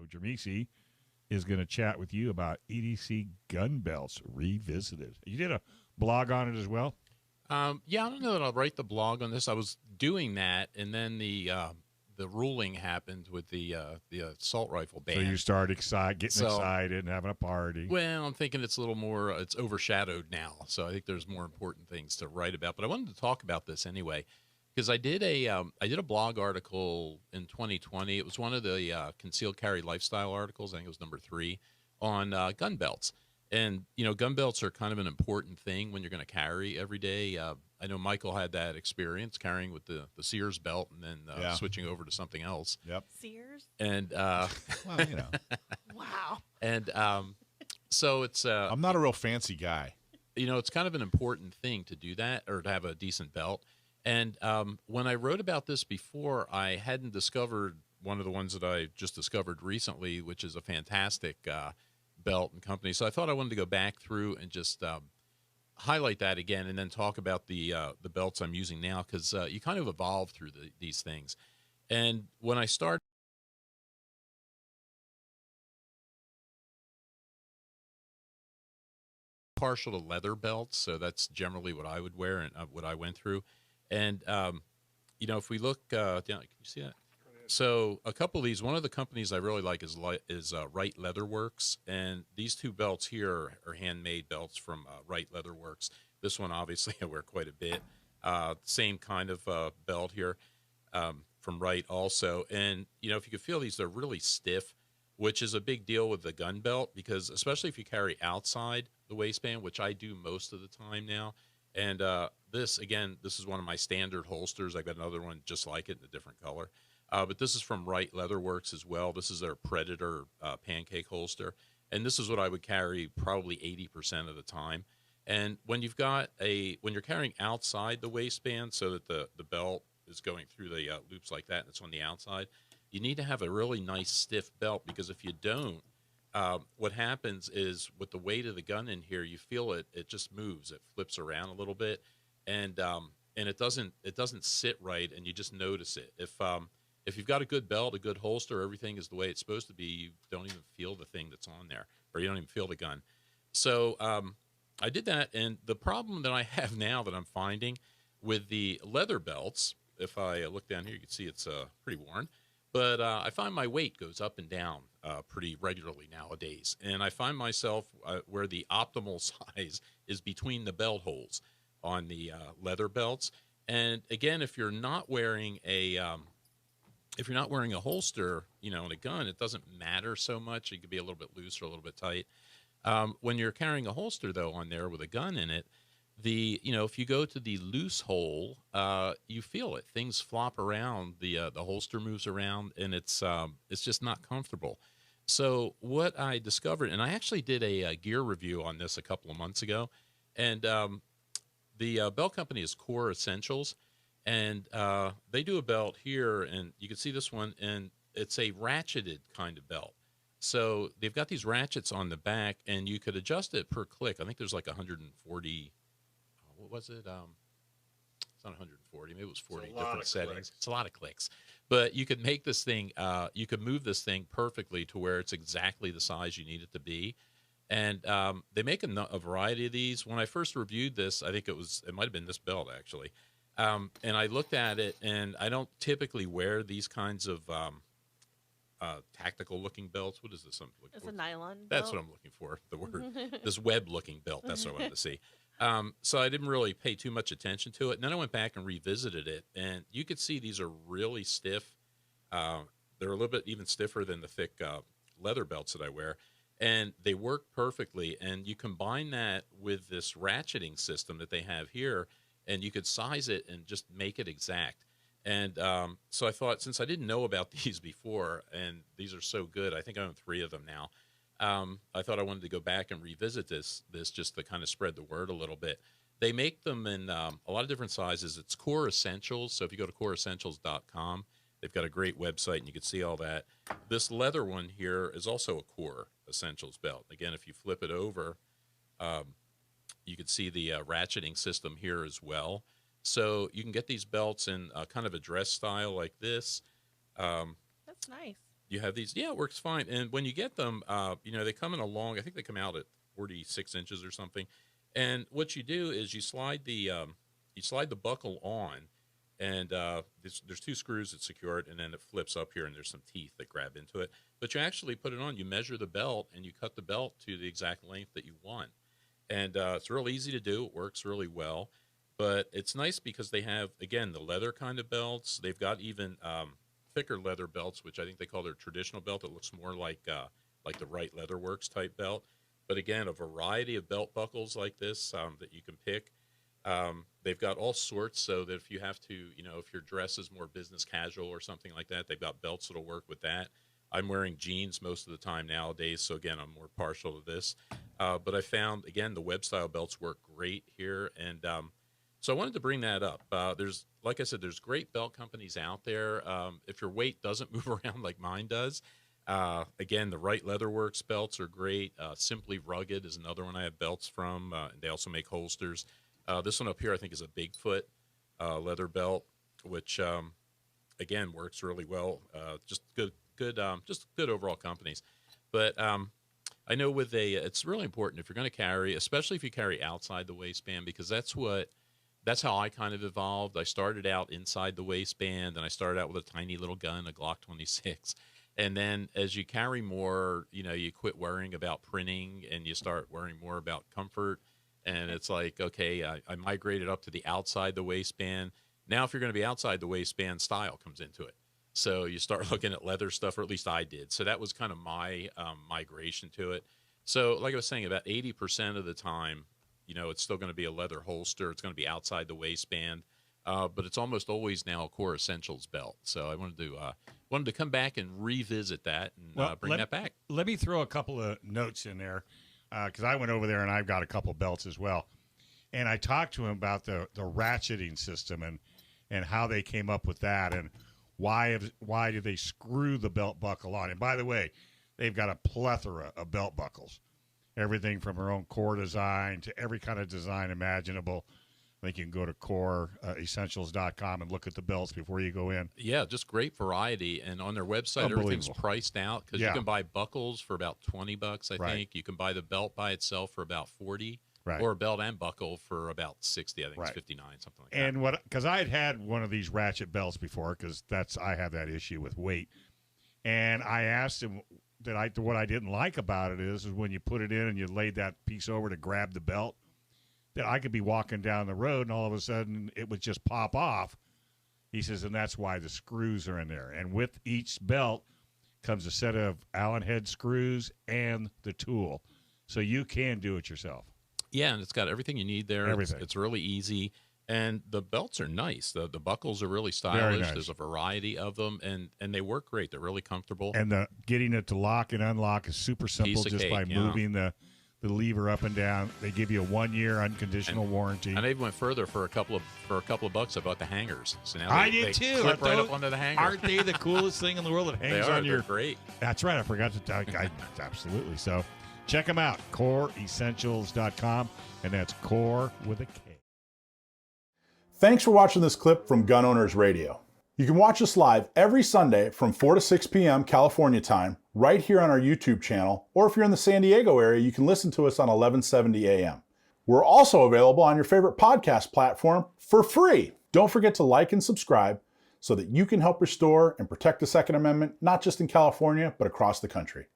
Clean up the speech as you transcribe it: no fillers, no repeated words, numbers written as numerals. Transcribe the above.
Jermisi is going to chat with you about EDC Gun Belts Revisited. You did a blog on it as well? Yeah, I don't know that I'll write the blog on this. I was doing that, and then the ruling happened with the assault rifle ban. So you started getting excited and having a party. Well, I'm thinking it's a little more, it's overshadowed now. So I think there's more important things to write about. But I wanted to talk about this anyway, because I did a blog article in 2020. It was one of the concealed carry lifestyle articles. I think it was number 3 on gun belts. And, you know, gun belts are kind of an important thing when you're going to carry every day. I know Michael had that experience carrying with the Sears belt and then switching over to something else. Yep. Sears? And, well, you know. Wow. And so it's... I'm not a real fancy guy. You know, it's kind of an important thing to do that, or to have a decent belt. And when I wrote about this before, I hadn't discovered one of the ones that I just discovered recently, which is a fantastic belt and company. So I thought I wanted to go back through and just highlight that again, and then talk about the belts I'm using now, because you kind of evolve through these things. And when I started, partial to leather belts, so that's generally what I would wear and what I went through. And you know, if we look down, can you see that? So a couple of these, one of the companies I really like is Wright Leatherworks, and these two belts here are handmade belts from Wright Leatherworks. This one, obviously, I wear quite a bit. Same kind of belt here from Wright also. And, you know, if you could feel these, they're really stiff, which is a big deal with the gun belt, because especially if you carry outside the waistband, which I do most of the time now. And this, again, this is one of my standard holsters. I've got another one just like it in a different color. But this is from Wright Leatherworks as well. This is their Predator pancake holster. And this is what I would carry probably 80% of the time. And when you've got when you're carrying outside the waistband so that the belt is going through the loops like that and it's on the outside, you need to have a really nice stiff belt, because if you don't, what happens is with the weight of the gun in here, you feel it just moves. It flips around a little bit, and it doesn't sit right, and you just notice it. If you've got a good belt, a good holster, everything is the way it's supposed to be, you don't even feel the thing that's on there, or you don't even feel the gun. So I did that, and the problem that I have now that I'm finding with the leather belts, if I look down here, you can see it's pretty worn, but I find my weight goes up and down pretty regularly nowadays, and I find myself where the optimal size is between the belt holes on the leather belts. And again, if you're not wearing a holster, you know, in a gun, it doesn't matter so much. It could be a little bit loose or a little bit tight. When you're carrying a holster, though, on there with a gun in it, if you go to the loose hole, you feel it. Things flop around. The holster moves around, and it's just not comfortable. So what I discovered, and I actually did a gear review on this a couple of months ago, and the belt company is Core Essentials. And they do a belt here, and you can see this one, and it's a ratcheted kind of belt. So they've got these ratchets on the back, and you could adjust it per click. I think there's like 140, what was it? It's not 140, maybe it was 40 different settings. It's a lot of clicks. But you could make this thing, you could move this thing perfectly to where it's exactly the size you need it to be. And they make a variety of these. When I first reviewed this, I think it might have been this belt, actually. And I looked at it, and I don't typically wear these kinds of tactical-looking belts. What is this? It's a nylon belt. That's what I'm looking for, the word. This web-looking belt, that's what I wanted to see. So I didn't really pay too much attention to it. And then I went back and revisited it, and you could see these are really stiff. They're a little bit even stiffer than the thick leather belts that I wear. And they work perfectly. And you combine that with this ratcheting system that they have here, and you could size it and just make it exact. And so I thought, since I didn't know about these before, and these are so good, I think I own 3 of them now, I thought I wanted to go back and revisit this just to kind of spread the word a little bit. They make them in a lot of different sizes. It's Core Essentials, so if you go to coreessentials.com, they've got a great website, and you can see all that. This leather one here is also a Core Essentials belt. Again, if you flip it over, you can see the ratcheting system here as well. So you can get these belts in kind of a dress style like this. That's nice. You have these, yeah, it works fine. And when you get them, they come in a long, I think they come out at 46 inches or something. And what you do is you slide the buckle on, and there's 2 screws that secure it, and then it flips up here, and there's some teeth that grab into it. But you actually put it on, you measure the belt, and you cut the belt to the exact length that you want. And it's real easy to do. It works really well. But it's nice because they have, again, the leather kind of belts. They've got even thicker leather belts, which I think they call their traditional belt. It looks more like the Right Leatherworks type belt. But again, a variety of belt buckles like this that you can pick. They've got all sorts, so that if you have to, if your dress is more business casual or something like that, they've got belts that'll work with that. I'm wearing jeans most of the time nowadays, so again, I'm more partial to this. But I found, again, the web style belts work great here, and so I wanted to bring that up. There's, like I said, there's great belt companies out there. If your weight doesn't move around like mine does, again, the Right Leatherworks belts are great. Simply Rugged is another one I have belts from. And they also make holsters. This one up here, I think, is a Bigfoot leather belt, which again works really well. Just good overall companies. But I know it's really important if you're going to carry, especially if you carry outside the waistband, because that's how I kind of evolved. I started out inside the waistband, and I started out with a tiny little gun, a Glock 26. And then as you carry more, you quit worrying about printing, and you start worrying more about comfort. And it's like, okay, I migrated up to the outside the waistband. Now, if you're going to be outside the waistband, style comes into it. So you start looking at leather stuff, or at least I did. So that was kind of my migration to it. So like I was saying, about 80% of the time, it's still going to be a leather holster. It's going to be outside the waistband. But it's almost always now a Core Essentials belt. So I wanted to come back and revisit that and bring that back. Let me throw a couple of notes in there, because I went over there and I've got a couple belts as well. And I talked to him about the ratcheting system and how they came up with that, and why do they screw the belt buckle on. And by the way, they've got a plethora of belt buckles, everything from their own core design to every kind of design imaginable. I think you can go to coreessentials.com and look at the belts before you go in. Yeah, just great variety. And on their website, everything's priced out, because you can buy buckles for about $20, I think. You can buy the belt by itself for about $40, or a belt and buckle for about $60. I think it's $59, something like that. And because I had one of these ratchet belts before, because I have that issue with weight. And I asked him what I didn't like about it is when you put it in and you laid that piece over to grab the belt, that I could be walking down the road and all of a sudden it would just pop off. He says, and that's why the screws are in there. And with each belt comes a set of Allen head screws and the tool. So you can do it yourself. Yeah, and it's got everything you need there. Everything. It's really easy. And the belts are nice. The buckles are really stylish. Nice. There's a variety of them, and they work great. They're really comfortable. And getting it to lock and unlock is super simple just by moving the lever up and down. They give you a 1-year unconditional warranty. And they went further for a couple of bucks. I bought the hangers. So now I did too. Clip right up onto the hanger. Aren't they the coolest thing in the world? That hangs on your. They're great. That's right. I forgot to tell you. Absolutely. So check them out. CoreEssentials.com, and that's Core with a K. Thanks for watching this clip from Gun Owners Radio. You can watch us live every Sunday from 4 to 6 p.m. California time, right here on our YouTube channel, or if you're in the San Diego area, you can listen to us on 1170 a.m. We're also available on your favorite podcast platform for free. Don't forget to like and subscribe so that you can help restore and protect the Second Amendment, not just in California, but across the country.